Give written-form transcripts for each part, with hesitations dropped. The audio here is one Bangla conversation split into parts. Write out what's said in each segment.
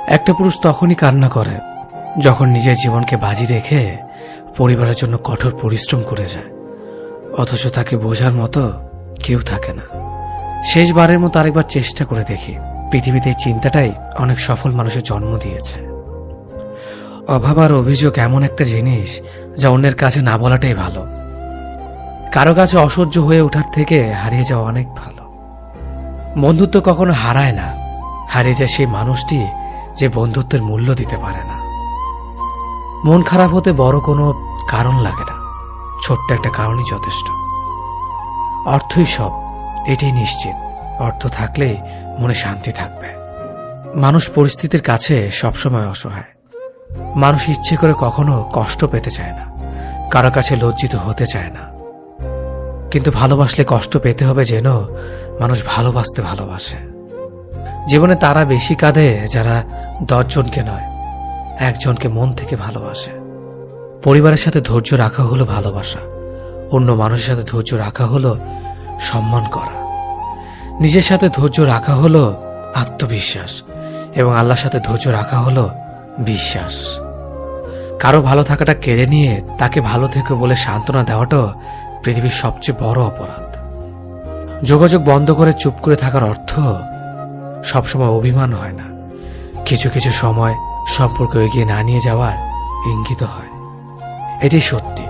একটা পুরুষ তখনই কান্না করে যখন নিজের জীবনকে বাজি রেখে পরিবারের জন্য কঠোর পরিশ্রম করে যায়, অথচ তাকে বোঝার মতো কেউ থাকে না। শেষবারের মতো আরেকবার চেষ্টা করে দেখি। পৃথিবীতে এই চিন্তাটাই অনেক সফল মানুষের জন্ম দিয়েছে। অভাব আর অভিযোগ এমন একটা জিনিস যা অন্যের কাছে না বলাটাই ভালো। কারো কাছে অসহ্য হয়ে ওঠার থেকে হারিয়ে যাওয়া অনেক ভালো। বন্ধুত্ব কখনো হারায় না, হারিয়ে যায় সেই মানুষটি যে বন্ধুত্বের মূল্য দিতে পারে না। মন খারাপ হতে বড় কোনো কারণ লাগে না, ছোট্ট একটা কারণই যথেষ্ট। অর্থই সব, এটাই নিশ্চিত। অর্থ থাকলেই মনে শান্তি থাকবে। মানুষ পরিস্থিতির কাছে সবসময় অসহায়। মানুষ ইচ্ছে করে কখনো কষ্ট পেতে চায় না, কারো কাছে লজ্জিত হতে চায় না। কিন্তু ভালোবাসলে কষ্ট পেতে হবে যেন মানুষ ভালোবাসতে ভালোবাসে। জীবনে তারা বেশি কাঁদে যারা 10 জনকে নয়, একজনকে মন থেকে ভালোবাসে। পরিবারের সাথে ধৈর্য রাখা হলো ভালোবাসা, অন্য মানুষের সাথে ধৈর্য রাখা হলো সম্মান করা। নিজের সাথে ধৈর্য রাখা হলো আত্মবিশ্বাস, এবং আল্লাহর সাথে ধৈর্য রাখা হলো বিশ্বাস। কারো ভালো থাকাটা কেড়ে নিয়ে তাকে ভালো থেকো বলে সান্ত্বনা দেওয়াটাও পৃথিবীর সবচেয়ে বড় অপরাধ। যোগাযোগ বন্ধ করে চুপ করে থাকার অর্থ সবসময় অভিমান হয় না, কিছু কিছু সময় সম্পর্ক এগিয়ে না নিয়ে যাওয়ার ইঙ্গিত হয়। এটাই সত্যি।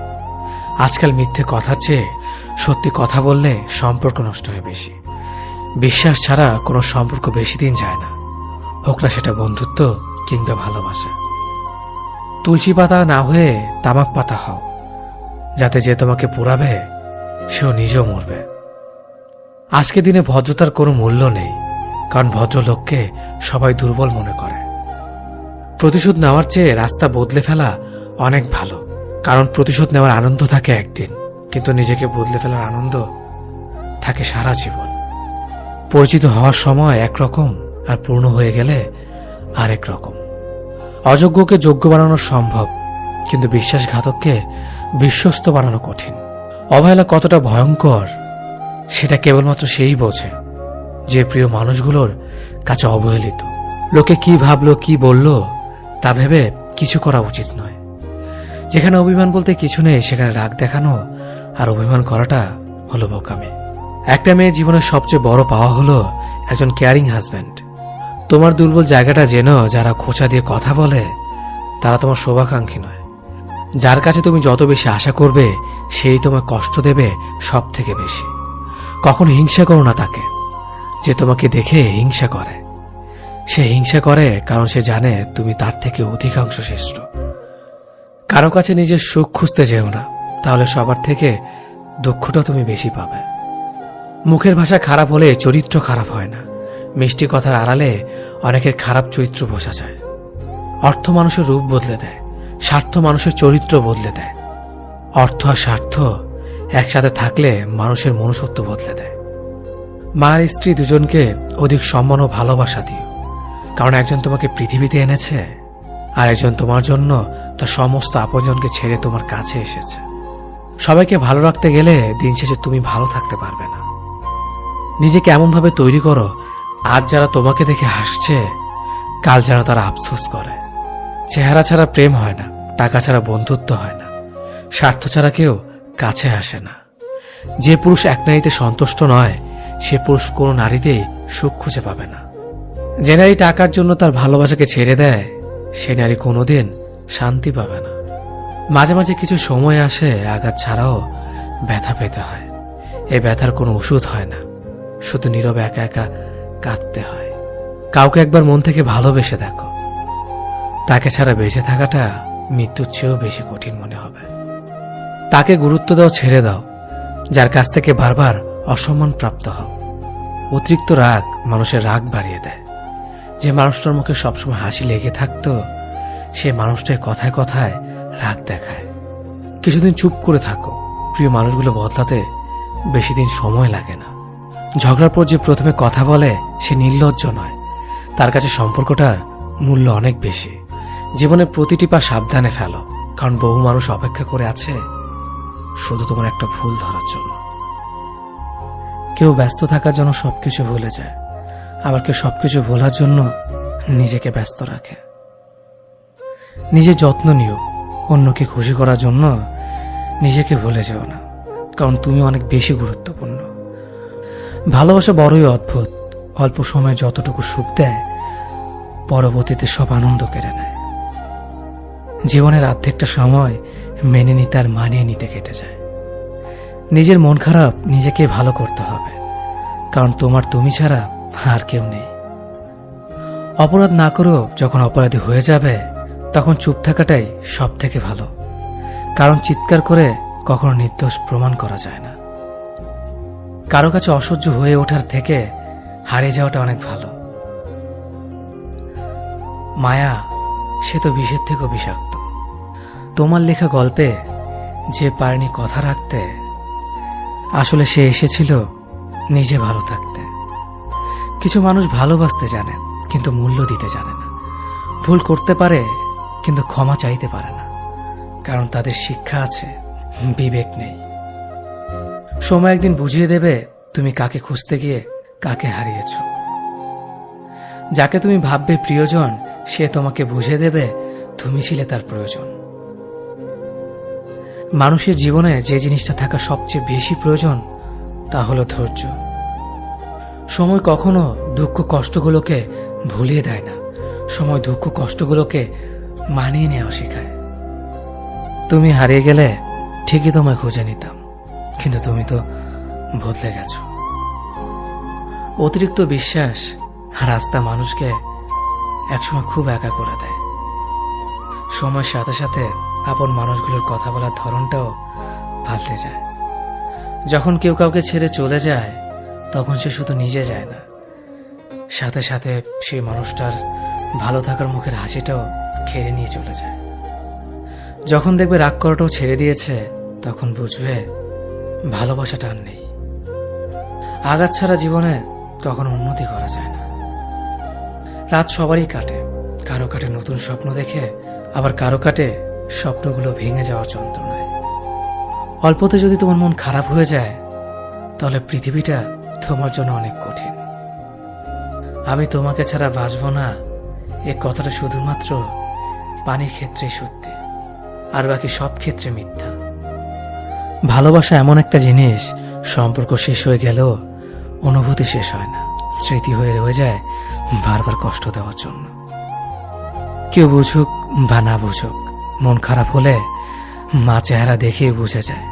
আজকাল মিথ্যে কথার চেয়ে সত্যি কথা বললে সম্পর্ক নষ্ট হয় বেশি। বিশ্বাস ছাড়া কোনো সম্পর্ক বেশি দিন যায় না, হোক না সেটা বন্ধুত্ব কিংবা ভালোবাসা। তুলসী পাতা না হয়ে তামাক পাতা হও, যাতে যে তোমাকে পোড়াবে সেও নিজেও মরবে। আজকে দিনে ভদ্রতার কোনো মূল্য নেই, কারণ ভদ্রলোককে সবাই দুর্বল মনে করে। প্রতিশোধ নেওয়ার চেয়ে রাস্তা বদলে ফেলা অনেক ভালো, কারণ প্রতিশোধ নেওয়ার আনন্দ থাকে একদিন, কিন্তু নিজেকে বদলে ফেলার আনন্দ থাকে সারা জীবন। পরিচিত হওয়ার সময় একরকম, আর পূর্ণ হয়ে গেলে আরেক রকম। অযোগ্যকে যোগ্য বানানো সম্ভব, কিন্তু বিশ্বাসঘাতককে বিশ্বস্ত বানানো কঠিন। অবহেলা কতটা ভয়ঙ্কর সেটা কেবলমাত্র সেই বোঝে যে প্রিয় মানুষগুলোর কাছে অবহেলিত। লোকে কি ভাবলো কি বলল তা ভেবে কিছু করা উচিত নয়। যেখানে অভিমান বলতে কিছু নেই সেখানে রাগ দেখানো আর অভিমান করাটা হলো বোকামি। একটা মেয়ের জীবনের সবচেয়ে বড় পাওয়া হলো একজন কেয়ারিং হাজব্যান্ড। তোমার দুর্বল জায়গাটা যেন যারা খোঁচা দিয়ে কথা বলে তারা তোমার শুভাকাঙ্ক্ষী নয়। যার কাছে তুমি যত বেশি আশা করবে সেই তোমায় কষ্ট দেবে সব থেকে বেশি। কখনো হিংসা করো না তাকে যে তোমাকে দেখে হিংসা করে। সে হিংসা করে কারণ সে জানে তুমি তার থেকে অধিকাংশ শ্রেষ্ঠ। কারো কাছে নিজের সুখ খুঁজতে যেও না, তাহলে সবার থেকে দুঃখটা তুমি বেশি পাবে। মুখের ভাষা খারাপ হলে চরিত্র খারাপ হয় না। মিষ্টি কথার আড়ালে অনেকের খারাপ চরিত্র বোঝা যায়। অর্থ মানুষের রূপ বদলে দেয়, স্বার্থ মানুষের চরিত্র বদলে দেয়। অর্থ আর স্বার্থ একসাথে থাকলে মানুষের মনুষ্যত্ব বদলে দেয়। মা আর স্ত্রী দুজনকে অধিক সম্মান ও ভালোবাসা দিও, কারণ একজন তোমাকে পৃথিবীতে এনেছে আর একজন তোমার জন্য তার সমস্ত আপনজনকে ছেড়ে তোমার কাছে এসেছে। সবাইকে ভালো রাখতে গেলে দিন শেষে তুমি ভালো থাকতে পারবে না। নিজেকে এমনভাবে তৈরি করো আজ যারা তোমাকে দেখে হাসছে কাল যেন তারা আফসোস করে। চেহারা ছাড়া প্রেম হয় না, টাকা ছাড়া বন্ধুত্ব হয় না, স্বার্থ ছাড়া কেউ কাছে আসে না। যে পুরুষ এক নারীতে সন্তুষ্ট নয় সে পুরুষ কোনো নারীতেই সুখ খুঁজে পাবে না। যে নারী টাকার জন্য তার ভালোবাসাকে ছেড়ে দেয় সে নারী কোনোদিন শান্তি পাবে না। মাঝে মাঝে কিছু সময় আসে আঘাত ছাড়াও ব্যথা পেতে হয়। এই ব্যথার কোনো ওষুধ হয় না, শুধু নীরবে একা একা কাঁদতে হয়। কাউকে একবার মন থেকে ভালোবেসে দেখো, তাকে ছাড়া বেঁচে থাকাটা মৃত্যুর চেয়েও বেশি কঠিন মনে হবে। তাকে গুরুত্ব দাও, ছেড়ে দাও যার কাছ থেকে বারবার অসম্মান প্রাপ্ত হও। অতিরিক্ত রাগ মানুষের রাগ বাড়িয়ে দেয়। যে মানুষটার মুখে সবসময় হাসি লেগে থাকতো সে মানুষটার কথায় কথায় রাগ দেখায়। কিছুদিন চুপ করে থাকো, প্রিয় মানুষগুলো বদলাতে বেশি দিন সময় লাগে না। ঝগড়ার পর যে প্রথমে কথা বলে সে নির্লজ্জ নয়, তার কাছে সম্পর্কটার মূল্য অনেক বেশি। জীবনে প্রতিটি পা সাবধানে ফেলো, কারণ বহু মানুষ অপেক্ষা করে আছে শুধু তোমার একটা ভুল ধরার জন্য। কেউ ব্যস্ত থাকার জন্য সবকিছু ভুলে যায়, আবার কেউ সবকিছু ভোলার জন্য নিজেকে ব্যস্ত রাখে। নিজের যত্ন নিও, অন্যকে খুশি করার জন্য নিজেকে ভুলে যেও না, কারণ তুমি অনেক বেশি গুরুত্বপূর্ণ। ভালোবাসা বড়ই অদ্ভুত, অল্প সময়ে যতটুকু সুখ দেয় পরবর্তীতে সব আনন্দ কেড়ে নেয়। জীবনের অর্ধেকটা সময় মেনে নিতে আর মানিয়ে নিতে কেটে যায়। নিজের মন খারাপ নিজেকে ভালো করতে হবে, কারণ তোমার তুমি ছাড়া আর কেউ নেই। অপরাধ না করেও যখন অপরাধী হয়ে যাবে তখন চুপ থাকাটাই সব থেকে ভালো, কারণ চিৎকার করে কখনো নির্দোষ প্রমাণ করা যায় না। কারো কাছে অসহ্য হয়ে ওঠার থেকে হারিয়ে যাওয়াটা অনেক ভালো। মায়া সে তো বিষের থেকেও বিষাক্ত। তোমার লেখা গল্পে যে পারেনি কথা রাখতে, আসলে সে এসেছিল নিজে ভালো থাকতে। কিছু মানুষ ভালোবাসতে জানে কিন্তু মূল্য দিতে জানে না। ভুল করতে পারে কিন্তু ক্ষমা চাইতে পারে না, কারণ তাদের শিক্ষা আছে, বিবেক নেই। সময় একদিন বুঝিয়ে দেবে তুমি কাকে খুঁজতে গিয়ে কাকে হারিয়েছ। যাকে তুমি ভাববে প্রিয়জন, সে তোমাকে বুঝিয়ে দেবে তুমি ছিলে তার প্রয়োজন। মানুষের জীবনে যে জিনিসটা থাকা সবচেয়ে বেশি প্রয়োজন তা হলো ধৈর্য। সময় কখনো দুঃখ কষ্টগুলোকে ভুলিয়ে দেয় না, সময় দুঃখ কষ্টগুলোকে মানিয়ে নেওয়া শেখায়। তুমি হারিয়ে গেলে ঠিকই তোমায় খুঁজে নিতাম, কিন্তু তুমি তো বদলে গেছো। অতিরিক্ত বিশ্বাস আর আস্থা মানুষকে একসময় খুব একা করে দেয়। সময়ের সাথে সাথে আপন মানুষগুলোর কথা বলার ধরনটাও পাল্টে যায়। যখন কেউ কাউকে ছেড়ে চলে যায় তখন সে শুধু নিজে যায় না, সাথে সাথে সেই মানুষটার ভালো থাকার মুখের হাসিটাও খেয়ে নিয়ে চলে যায়। যখন দেখবে রাগ করাটাও ছেড়ে দিয়েছে তখন বুঝবে ভালোবাসাটা আর নেই। আঘাত ছাড়া জীবনে কখনো উন্নতি করা যায় না। রাত সবারই কাটে, কারো কাটে নতুন স্বপ্ন দেখে, আবার কারো কাটে স্বপ্নগুলো ভেঙে যাওয়ার যন্ত্রণায়। অল্পতে যদি তোমার মন খারাপ হয়ে যায় তাহলে পৃথিবীটা তোমার জন্য অনেক কঠিন। আমি তোমাকে ছাড়া বাঁচব না, এ কথাটা শুধুমাত্র পানির ক্ষেত্রে সত্যি, আর বাকি সব ক্ষেত্রে মিথ্যা। ভালোবাসা এমন একটা জিনিস, সম্পর্ক শেষ হয়ে গেলেও অনুভূতি শেষ হয় না, স্মৃতি হয়ে রয়ে যায় বারবার কষ্ট দেওয়ার জন্য। কেউ বুঝুক বা না বুঝুক, মন খারাপ হলে মা চেহারা দেখেই বুঝে যায়।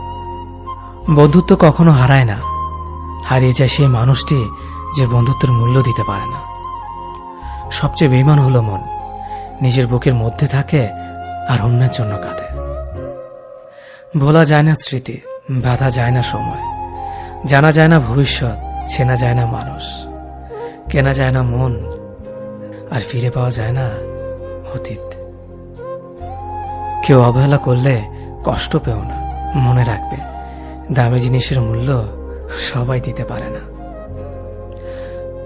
বন্ধুত্ব কখনো হারায় না, হারিয়ে যায় সেই মানুষটি যে বন্ধুত্বের মূল্য দিতে পারে না। সবচেয়ে বেঈমান হলো মন, নিজের বুকের মধ্যে থাকে আর অন্যের জন্য কাঁদে। ভোলা যায় না স্মৃতি, বাধা যায় না সময়, জানা যায় না ভবিষ্যৎ, চেনা যায় না মানুষ, কেনা যায় না মন, আর ফিরে পাওয়া যায় না অতীত। কেউ অবহেলা করলে কষ্ট পেও না, মনে রাখবে দামি জিনিসের মূল্য সবাই দিতে পারে না।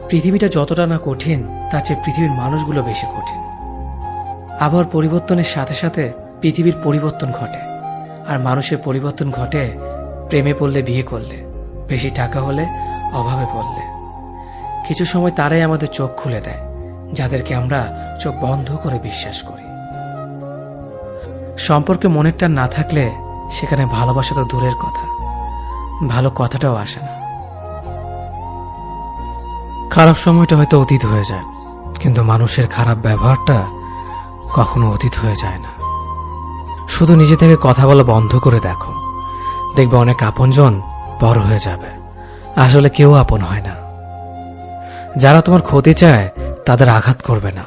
পৃথিবীটা যতটা না কঠিন তার চেয়ে পৃথিবীর মানুষগুলো বেশি কঠিন। আবহাওয়ার পরিবর্তনের সাথে সাথে পৃথিবীর পরিবর্তন ঘটে, আর মানুষের পরিবর্তন ঘটে প্রেমে পড়লে, বিয়ে করলে, বেশি টাকা হলে, অভাবে পড়লে। কিছু সময় তারাই আমাদের চোখ খুলে দেয় যাদেরকে আমরা চোখ বন্ধ করে বিশ্বাস করি। সম্পর্কে মনের টান না থাকলে সেখানে ভালোবাসা তো দূরের কথা, ভালো কথাটাও আসে না। খারাপ সময়টা হয়তো অতীত হয়ে যায়, কিন্তু মানুষের খারাপ ব্যবহারটা কখনো অতীত হয়ে যায় না। শুধু নিজে থেকে কথা বলা বন্ধ করে দেখো, দেখবে অনেক আপনজন বড় হয়ে যাবে। আসলে কেউ আপন হয় না। যারা তোমার ক্ষতি চায় তাদের আঘাত করবে না,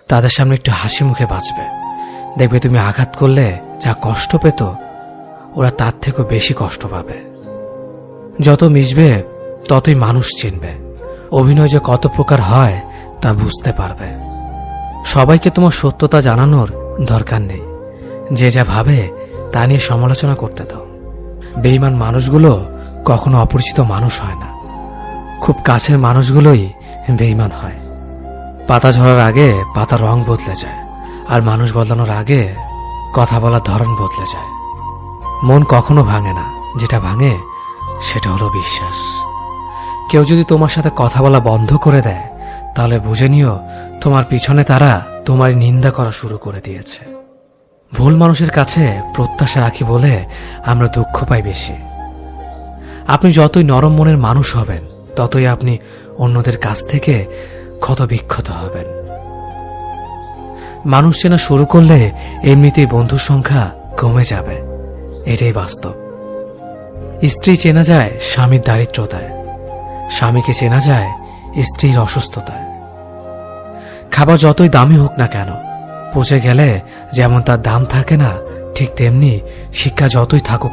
তাদের সামনে একটু হাসি মুখে বাঁচবে। দেখবে তুমি আঘাত করলে যা কষ্ট পেত ওরা তার থেকেও বেশি কষ্ট পাবে। যত মিশবে ততই মানুষ চিনবে, অভিনয় যে কত প্রকার হয় তা বুঝতে পারবে। সবাইকে তোমার সত্যতা জানানোর দরকার নেই, যে যা ভাবে তা নিয়ে সমালোচনা করতে দাও। বেঈমান মানুষগুলো কখনো অপরিচিত মানুষ হয় না, খুব কাছের মানুষগুলোই বেঈমান হয়। পাতা ঝরার আগে পাতার রং বদলে যায়, আর মানুষ বদলানোর আগে কথা বলার ধরন বদলে যায়। মন কখনো ভাঙে না, যেটা ভাঙে সেটা হলো বিশ্বাস। কেউ যদি তোমার সাথে কথা বলা বন্ধ করে দেয় তাহলে বুঝে নিও তোমার পিছনে তারা তোমার নিন্দা করা শুরু করে দিয়েছে। ভুল মানুষের কাছে প্রত্যাশা রাখি বলে আমরা দুঃখ পাই বেশি। আপনি যতই নরম মনের মানুষ হবেন, ততই আপনি অন্যদের কাছ থেকে ক্ষতবিক্ষত হবেন। মানুষ চেনা শুরু করলে এমনিতেই বন্ধুর সংখ্যা কমে যাবে, এটাই বাস্তব। স্ত্রী চেনা যায় স্বামীর দারিদ্রতায়, স্বামীকে চেনা যায় স্ত্রীর অসুস্থতায়। খাবার যতই দামি হোক না কেন, পচে গেলে যেমন তার দাম থাকে না, ঠিক তেমনি শিক্ষা যতই থাকুক